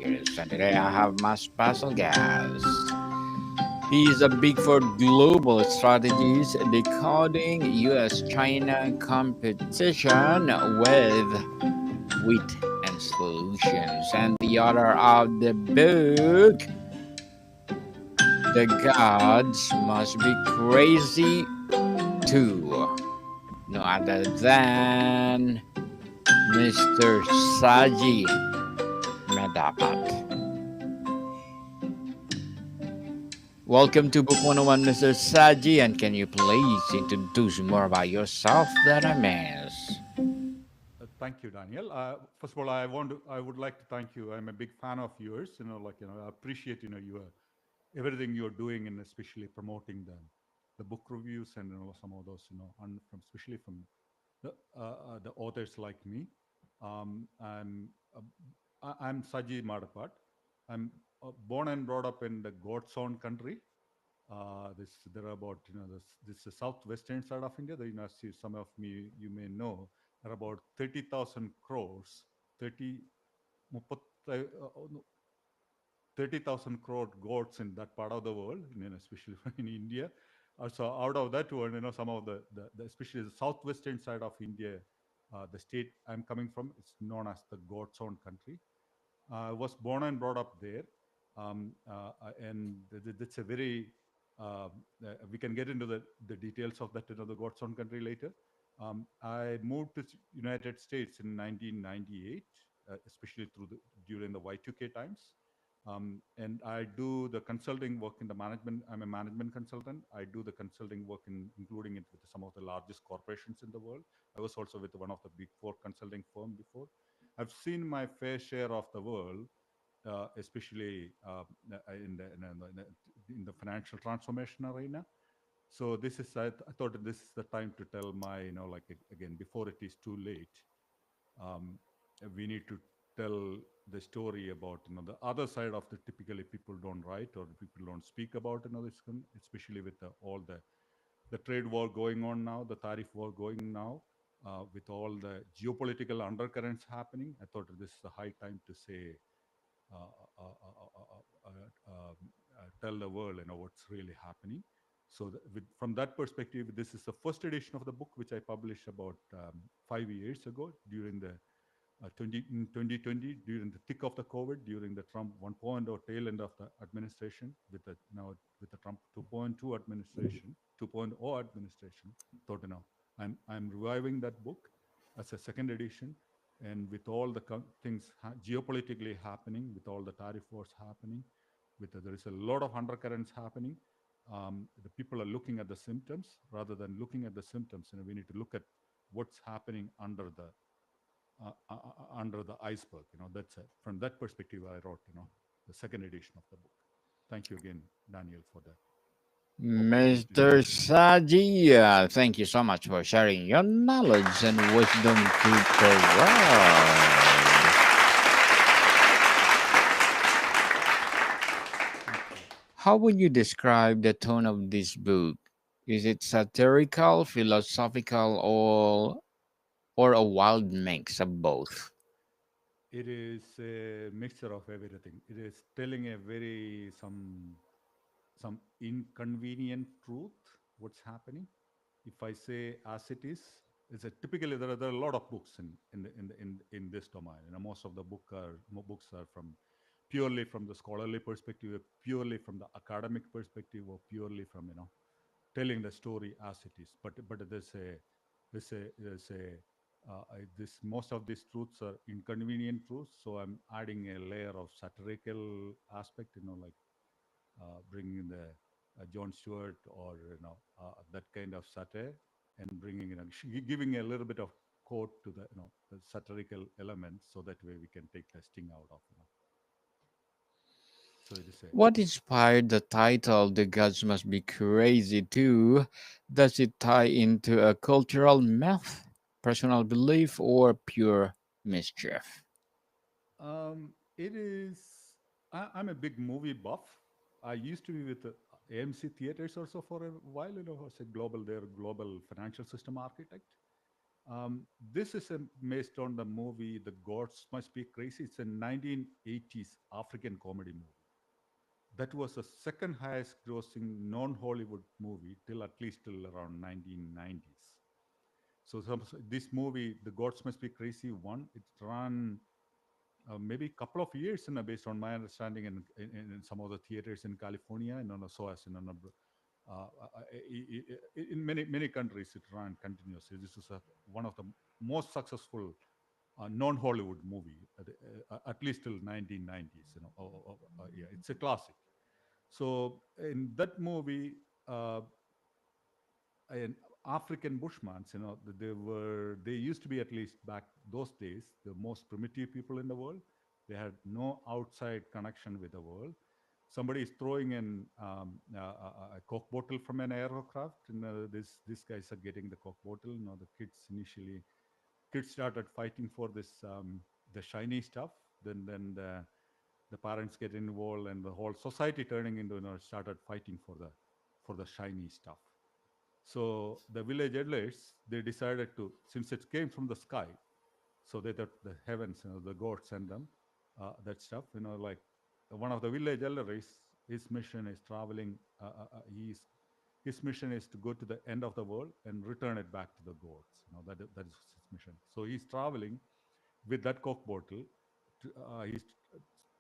years. And today I have my special guest. He is a big for global strategies, decoding US China competition with wit and solutions, and the author of the book, The Gods Must Be Crazy Too. No other than Mr. Saji Madapat. Welcome to Book 101, Mr. Saji, and can you please introduce more about yourself that I miss? Thank you, Daniel. First of all, I would like to thank you. I'm a big fan of yours. I appreciate, everything you're doing, and especially promoting the book reviews and some of those, and from especially from the authors like me. Uh, I'm Saji Madapat. I'm born and brought up in the God's own country. There are about this is southwestern side of India. Some of me you may know there are about 30,000 crores, 30 ಮುಪ್ಪತ್ತ- no, 30,000 crore goats in that part of the world, especially in India. So out of that one, some of the especially the southwestern side of India, the state I'm coming from, it's known as the God's own country. I was born and brought up there, and that's a very we can get into the details of that, the God's own country later. I moved to United States in 1998, especially during the Y2K times. And I do the consulting work in the management. I'm a management consultant. I do the consulting work including it with some of the largest corporations in the world. I was also with one of the big four consulting firm before. I've seen my fair share of the world, especially in the financial transformation arena. So I thought this is the time to tell my, again, before it is too late. Um, we need to tell the story about, the other side of the typically people don't write or people don't speak about, especially with all the trade war going on now, the tariff war going now, with all the geopolitical undercurrents happening. I thought this is the high time to say, uh, uh, uh, uh, uh, um, tell the world, what's really happening. So, from that perspective, this is the first edition of the book, which I published about 5 years ago during the 2020, during the thick of the COVID, during the Trump 1.0 tail end of the administration, with the Trump 2.2 administration, 2.0 administration. Thought, I'm reviving that book as a second edition, and with all the things geopolitically happening, with all the tariff wars happening, there is a lot of undercurrents happening. The people are looking at the symptoms rather than looking at the symptoms. We need to look at what's happening under the iceberg. That's from that perspective I wrote, the second edition of the book. Thank you again, Daniel, for the opportunity to Mr. share. Saji, thank you so much for sharing your knowledge and wisdom to the world. Thank you. How would you describe the tone of this book? Is it satirical, philosophical, or a wild mix of both? It is a mixture of everything. It is telling a very some inconvenient truth, what's happening. If I say as it is, it's a typically there are a lot of books in this domain. Most of the books are from purely from the scholarly perspective, purely from the academic perspective, or purely from telling the story as it is. But this most of these truths are inconvenient truths. So I'm adding a layer of satirical aspect, like bringing the John Stewart or that kind of satire, and bringing giving a little bit of quote to the satirical elements, so that way we can take the sting out of. So it is a What inspired the title The Gods Must Be Crazy Too? Does it tie into a cultural myth, personal belief, or pure mischief? It is. I'm a big movie buff. I used to be with the AMC theaters also for a while. As a global financial system architect. This is based on the movie The Gods Must Be Crazy. It's a 1980s African comedy movie. That was the second highest grossing non-Hollywood movie till at least till around 1990s. So this movie, The Gods Must Be Crazy, one, it ran maybe a couple of years based on my understanding in some of the theaters in California and so as in many countries it ran continuously. This is one of the most successful non-Hollywood movie at least till 1990s. Yeah, it's a classic. So in that movie, an African Bushmans, they used to be, at least back those days, the most primitive people in the world. They had no outside connection with the world. Somebody is throwing in a Coke bottle from an aircraft, and these guys are getting the Coke bottle. The kids started fighting for this the shiny stuff. Then the parents get involved, and the whole society turning into started fighting for the shiny stuff. So the village elders, they decided to, since it came from the sky, so they thought the heavens, the gods sent them that stuff. Like one of the village elders, his mission is traveling. His mission is to go to the end of the world and return it back to the gods. That is his mission. So he's traveling with that Coke bottle. He's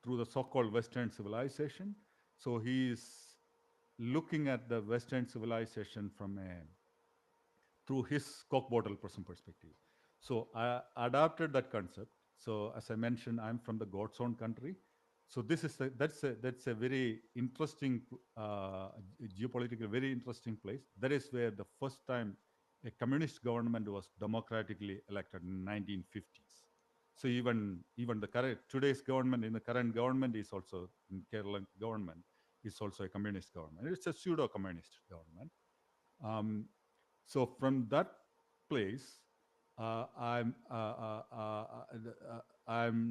through the so-called Western civilization. So he's looking at the Western civilization from a through his Coke bottle person perspective. So I adapted that concept. So as I mentioned, I'm from the God's own country. So that's a very interesting geopolitical, very interesting place. That is where the first time a communist government was democratically elected in 1950s. So even the current today's government, in the current government, is also in Kerala government, is also a communist government. It's a pseudo communist government. Um, so from that place, I'm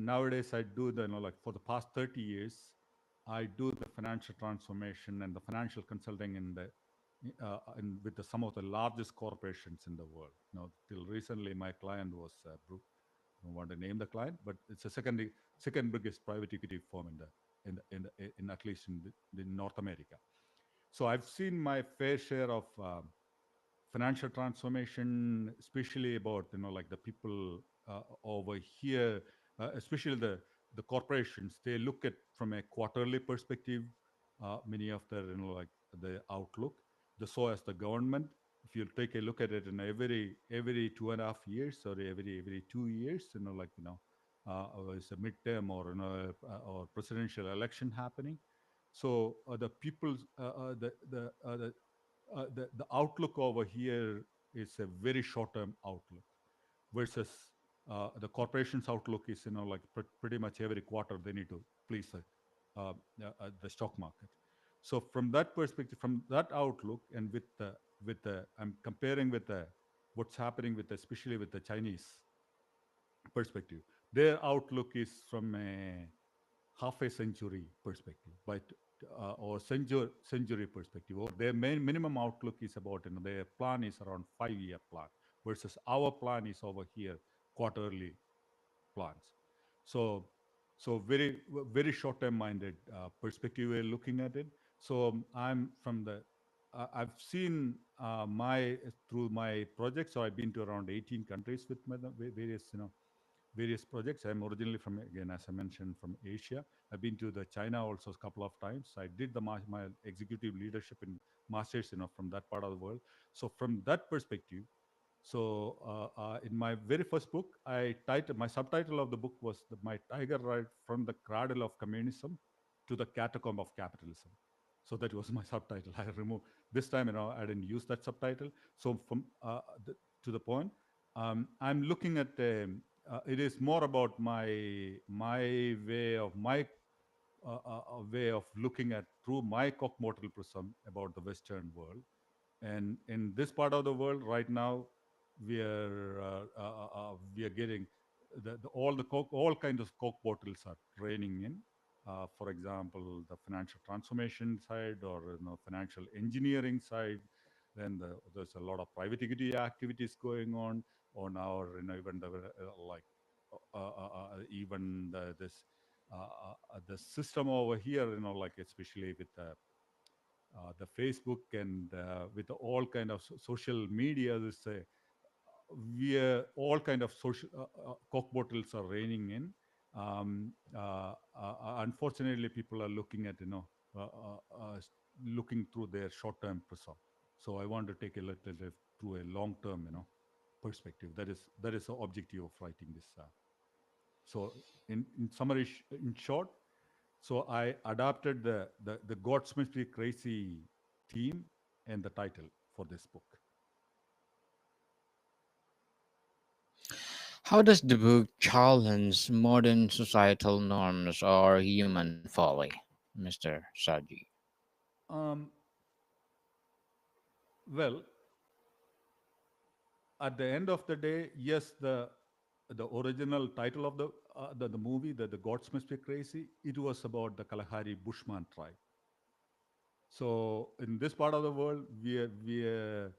nowadays I do the like for the past 30 years, I do the financial transformation and the financial consulting with some of the largest corporations in the world. Till recently, my client was Brook. I don't want to name the client, but it's a second biggest private equity firm in at least in North America. So I've seen my fair share of financial transformation, especially about like the people over here, especially the corporations. They look at from a quarterly perspective. Many of their like the outlook. So as the government, if you take a look at it in every 2.5 years or every 2 years, it's a midterm or or presidential election happening. So the people, the outlook over here is a very short term outlook versus the corporation's outlook is like pretty much every quarter they need to please the stock market. So from that perspective, from that outlook, and with the I'm comparing with the what's happening with especially with the Chinese perspective, their outlook is from a half a century perspective, or century perspective, or their main minimum outlook is about their plan is around 5 year plan versus our plan is over here quarterly plans. So very short term minded perspective we're looking at it. So I'm from the I've seen my through my projects. So I've been to around 18 countries with various various projects. I'm originally from, again, as I mentioned, from Asia. I've been to the China also a couple of times. I did my executive leadership in masters, from that part of the world. So from that perspective, so in my very first book, my subtitle of the book was my tiger ride from the cradle of communism to the catacomb of capitalism. So that was my subtitle. I removed this time. I didn't use that subtitle. So from to the point, I'm looking at. It is more about my way of looking at through my cockmortal prism about the Western world. And in this part of the world right now, we are getting all the coke, all kinds of coke bottles are raining in. For example, the financial transformation side, or financial engineering side. Then there's a lot of private equity activities going on. on our even even this the system over here, like especially with the Facebook and with all kind of social media. This we all kind of social coke bottles are raining in. Unfortunately, people are looking at looking through their short-term prism. So I want to take a little bit through a long-term, perspective. That is the objective of writing this. So in summary, in short, so I adapted the Godsmith Be Crazy theme and the title for this book. How does the book challenge modern societal norms or human folly, Mr. Saji? Um, well, at the end of the day, yes, the original title of the movie, the Gods Must Be Crazy, it was about the Kalahari Bushman tribe. So in this part of the world, we are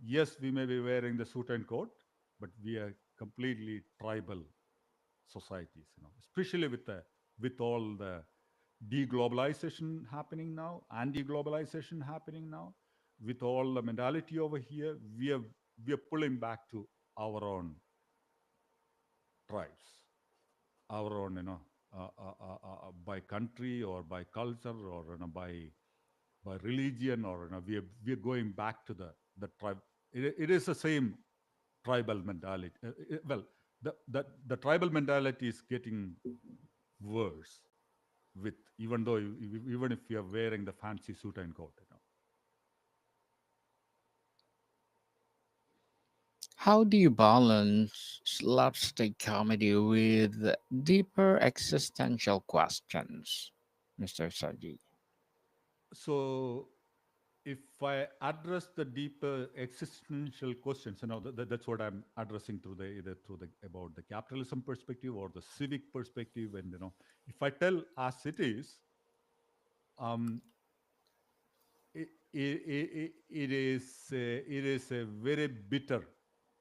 yes, we may be wearing the suit and coat, but we are completely tribal societies, especially with all the deglobalization happening now, anti-globalization happening now, with all the mentality over here, we are pulling back to our own tribes, our own, by country or by culture or by religion, or we are going back to the tribe. It is the same tribal mentality. Well, the tribal mentality is getting worse with even though even if you are wearing the fancy suit and coat. How do you balance slapstick comedy with deeper existential questions, Mr. Saji? So if I address the deeper existential questions, that's what I'm addressing through the either through the about the capitalism perspective or the civic perspective. And if I tell as it is, um, it is a very bitter.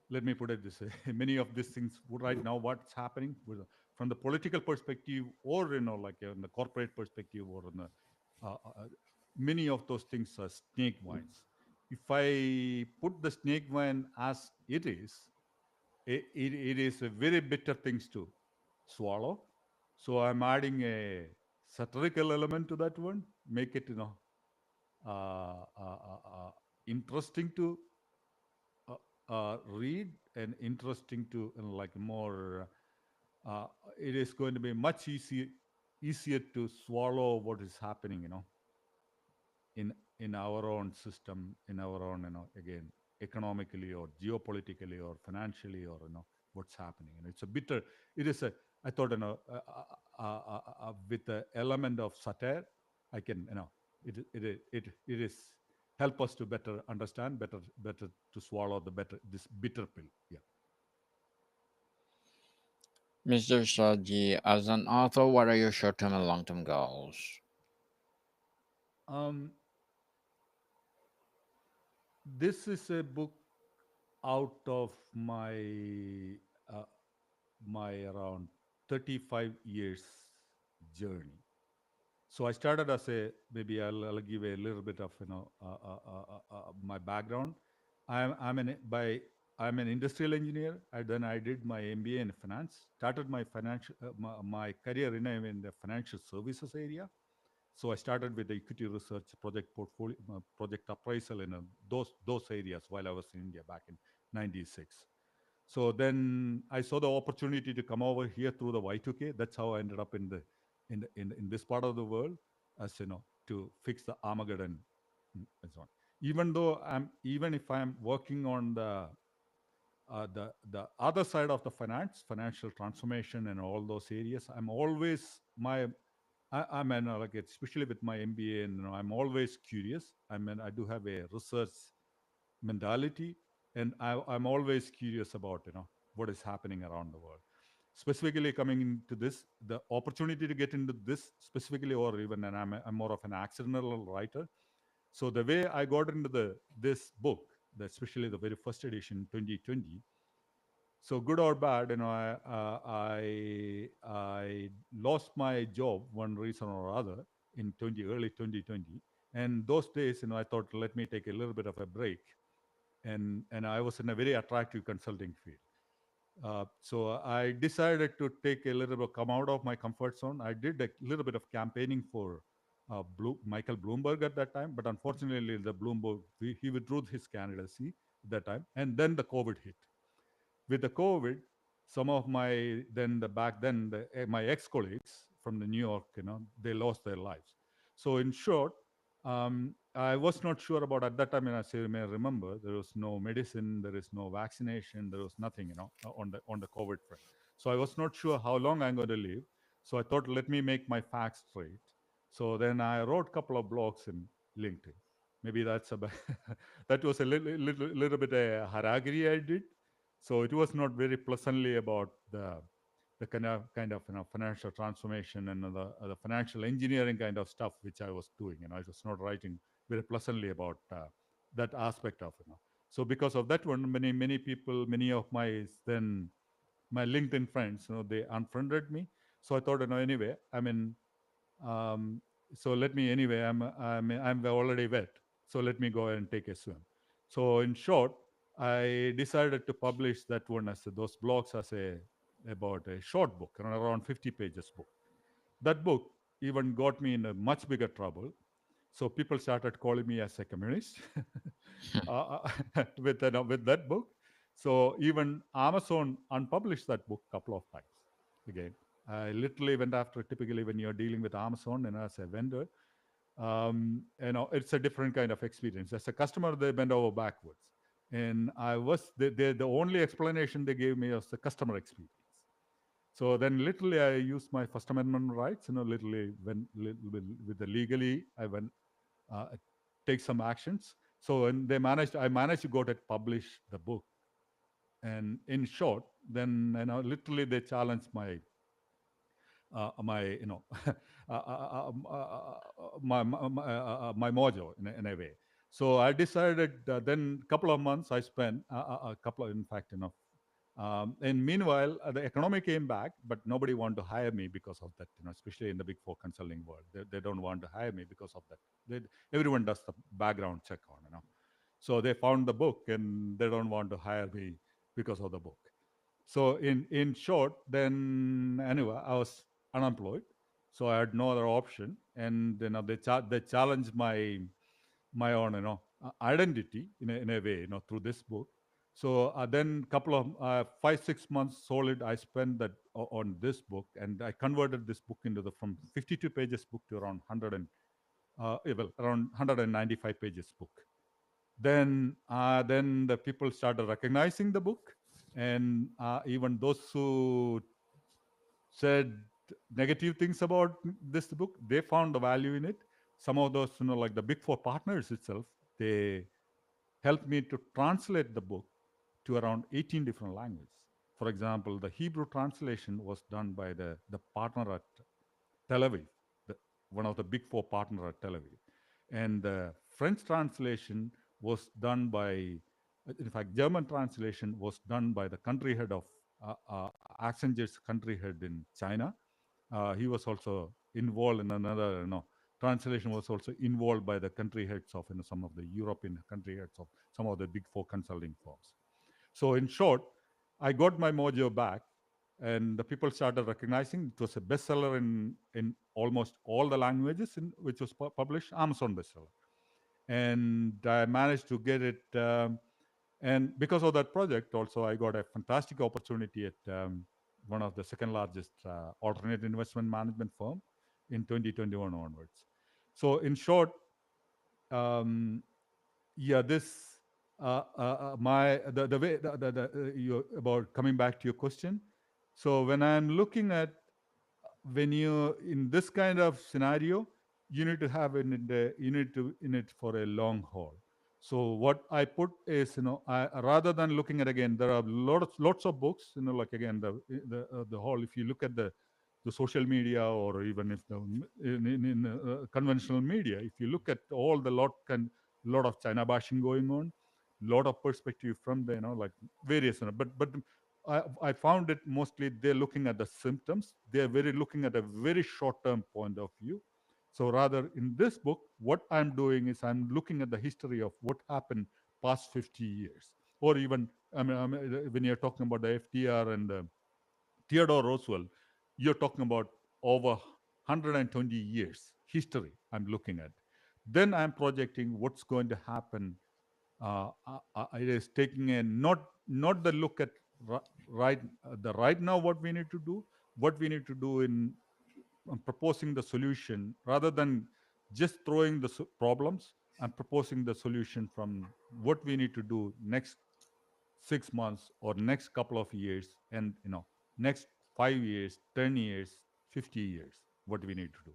Let me put it this way: many of these things right now, what's happening from the political perspective, or like in the corporate perspective, or in the many of those things are snake vines. If I put the snake vine as it is, it is a very bitter things to swallow. So I'm adding a satirical element to that one, make it interesting to uh, read and interesting to like more. Uh, it is going to be much easier to swallow what is happening. In our own system, in our own, again, economically or geopolitically or financially, or what's happening. It's a bitter. It is a. I thought, with the element of satire, I can, it is help us to better understand, better to swallow the better this bitter pill. Yeah. Mr. Saji, as an author, what are your short term and long term goals? Um, this is a book out of uh, my around 35 years journey. So I started as a, maybe I'll give a little bit of my background. I'm an industrial engineer. Then I did my MBA in finance. Started my financial my career in the financial services area. So I started with the equity research, project portfolio, project appraisal in those areas while I was in India back in '96. So then I saw the opportunity to come over here through the Y2K. That's how I ended up in this part of the world, as to fix the Armageddon and so on. Even if I'm working on the other side of the financial transformation and all those areas, I'm always I'm like especially with my MBA, and I'm always curious. I do have a research mentality, and I'm always curious about what is happening around the world. Specifically, coming into this, the opportunity to get into this specifically, or even, and I'm more of an accidental writer. So the way I got into this book, especially the very first edition, 2020, So good or bad, I lost my job one reason or other in early 2020. And those days, I thought, let me take a little bit of a break. And I was in a very attractive consulting field. So I decided to take a little bit, come out of my comfort zone. I did a little bit of campaigning for Michael Bloomberg at that time, but unfortunately, the Bloomberg he withdrew his candidacy at that time, and then the COVID hit. With the COVID, some of my then the back then the, my ex colleagues from the New York, they lost their lives. So in short, I was not sure about at that time. And I say, may remember, there was no medicine, there is no vaccination, there was nothing, on the COVID front. So I was not sure how long I'm going to live. So I thought, let me make my facts straight. So then I wrote a couple of blogs in LinkedIn. Maybe that's about that was a little bit a haragiri I did. So it was not very pleasantly about the kind of financial transformation and the financial engineering kind of stuff which I was doing. I was not writing very pleasantly about that aspect of. So because of that one, many people, many of my LinkedIn friends, they unfriended me. So I thought, anyway, um, so let me anyway. I'm already wet, so let me go and take a swim. So in short, I decided to publish that one as those blogs as a about a short book, around 50 pages book. That book even got me in a much bigger trouble. So people started calling me as a communist with that book. So even Amazon unpublished that book a couple of times. Again, I literally went after. Typically, when you're dealing with Amazon and as a vendor, it's a different kind of experience. As a customer, they bend over backwards, and I was the only explanation they gave me was the customer experience. So then, literally, I used my First Amendment rights. Literally, with the legally, I went uh, take some actions. So when I managed to go to publish the book. And in short, then literally they challenged my my mojo in a way. So I decided. Then a couple of months I spent a couple of, in fact, and meanwhile, the economy came back, but nobody wanted to hire me because of that. Especially in the big four consulting world, they don't want to hire me because of that. Everyone does the background check on. So they found the book, and they don't want to hire me because of the book. So in short, then anyway, I was unemployed, so I had no other option, and they challenged my own identity in a way, through this book. So then couple of 5 6 months solid I spent that on this book, and I converted this book into the from 52 pages book to around 100 and around 195 pages book. Then the people started recognizing the book, and even those who said negative things about this book, they found the value in it. Some of those, like the big four partners itself, they helped me to translate the book to around 18 different languages. For example, the Hebrew translation was done by the partner at Tel Aviv, the, one of the big four partner at Tel Aviv. And the French translation was done by, in fact, German translation was done by the country head of Accenture's country head in China. He was also involved in another, translation was also involved by the country heads of some of the European country heads of some of the big four consulting firms. So in short, I got my mojo back, and the people started recognizing it was a bestseller in almost all the languages in which was published, Amazon bestseller. And I managed to get it. And because of that project, also I got a fantastic opportunity at one of the second largest alternate investment management firm in 2021 onwards. So in short, um, yeah, this my the way you about coming back to your question. So when I'm looking at when you in this kind of scenario, you need to have it in the you need to in it for a long haul. So what I put is, rather than looking at, again, there are lots of books, like, again, the whole, if you look at the social media, or even if in conventional media, if you look at all the lot of China bashing going on, lot of perspective from the, like various, but I found it mostly they're looking at the symptoms. They're very looking at a very short term point of view. So rather in this book, what I'm doing is I'm looking at the history of what happened past 50 years, or even when you're talking about the FDR and Theodore Roosevelt, you're talking about over 120 years history. I'm looking at. Then I'm projecting what's going to happen. It is taking a not the look at right the right now what we need to do, what we need to do in proposing the solution rather than just throwing the problems. I'm proposing the solution from what we need to do next 6 months or next couple of years, and next 5 years, 10 years, 50 years, what we need to do.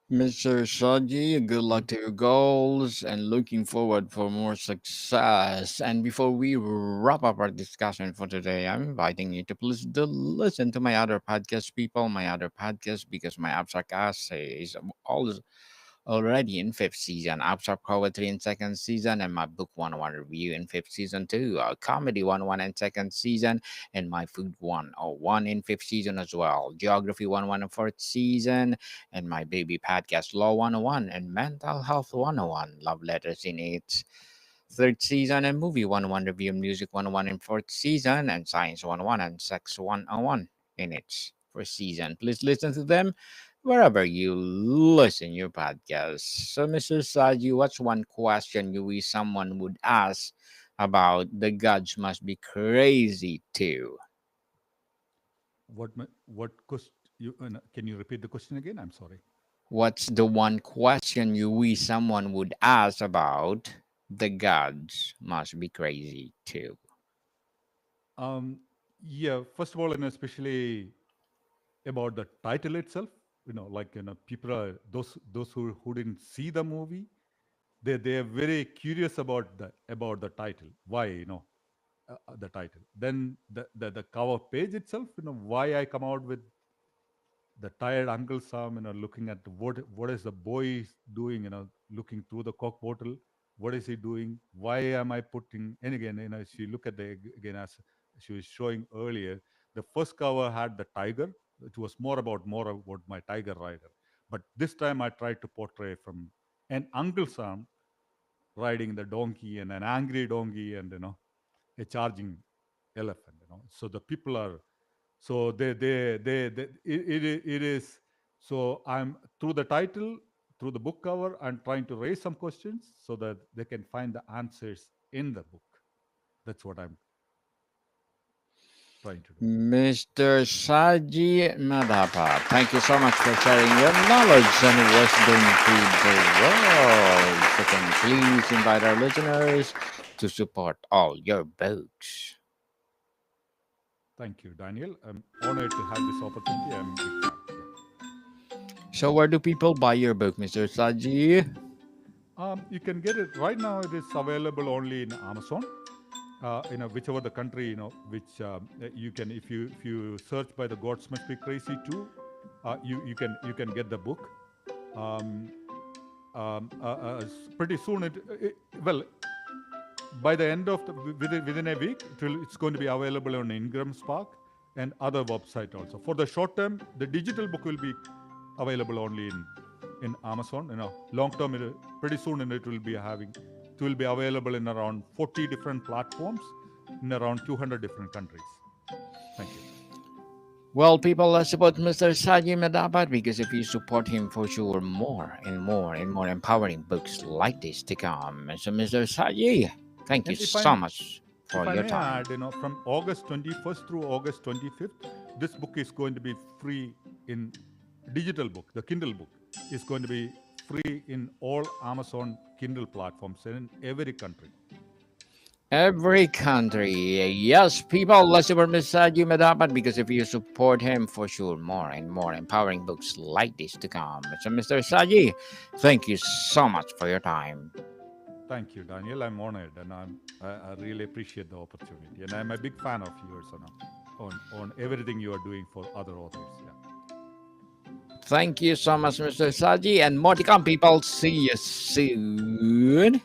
Mr. Saji, good Mhm. luck to your goals and looking forward for more success. And before we wrap up our discussion for today, I'm inviting you to please do listen to my other podcast, people, my other podcast, because my abstract essay is always already in fifth season, abstract poetry in second season, and my book 101 review in fifth season too. Comedy 101 in second season, and my food 101 in fifth season as well. Geography 101 in fourth season, and my baby podcast Law 101 and Mental Health 101. Love letters in its third season, and movie 101 review, music 101 in fourth season, and science 101 and sex 101 in its first season. Please listen to them wherever you listen your podcast. So, Mr. Saji, what's one question you wish someone would ask about the gods must be crazy too? What question you can you repeat the question again? I'm sorry. What's the one question you wish someone would ask about the gods must be crazy too? um yeah, first of all, and especially about the title itself, like people are those who didn't see the movie, they are very curious about the title, why, the title, then the cover page itself, why I come out with the tired Uncle Sam, looking at what is the boy doing, looking through the cock bottle. What is he doing? Why am I putting? And again, if you look at again, as she was showing earlier, the first cover had the tiger. It was more about my tiger rider. But this time I tried to portray from an Uncle Sam riding the donkey, and an angry donkey, and a charging elephant. So the people are, so it is, so I'm through the title, through the book cover, I'm trying to raise some questions so that they can find the answers in the book. That's what I'm trying to do. Mr. Saji Madapat, thank you so much for sharing your knowledge and wisdom to the world. So can you please invite our listeners to support all your books? Thank you, Daniel. I'm honored to have this opportunity. I'm a big fan. Yeah. So where do people buy your book, Mr. Saji? You can get it right now. It is available only in Amazon. Whichever the country, which you can, if you search by the Gods Must Be Crazy too, you can get the book. Um, Pretty soon, well, by the end of within a week, it's going to be available on Ingram Spark and other website also. For the short term, the digital book will be available only in Amazon. Long term, pretty soon, and it will be available in around 40 different platforms in around 200 different countries. Thank you. Well, people, let's support Mr. Saji Madapat because if you support him, for sure, more and more and more empowering books like this to come. So, Mr. Saji, thank you And so much if for I your may time. add, from August 21st through August 25th, this book is going to be free in digital book. The Kindle book is going to be free in all Amazon Kindle platforms and in every country. Every country. Yes, people, let's support Mr. Saji Madapat because if you support him, for sure, more and more empowering books like this to come. So, Mr. Saji, thank you so much for your time. Thank you, Daniel. I'm honored, and I really appreciate the opportunity. And I'm a big fan of yours on everything you are doing for other authors. Yeah. Thank you so much, Mr. Saji, and more to come, people. See you soon.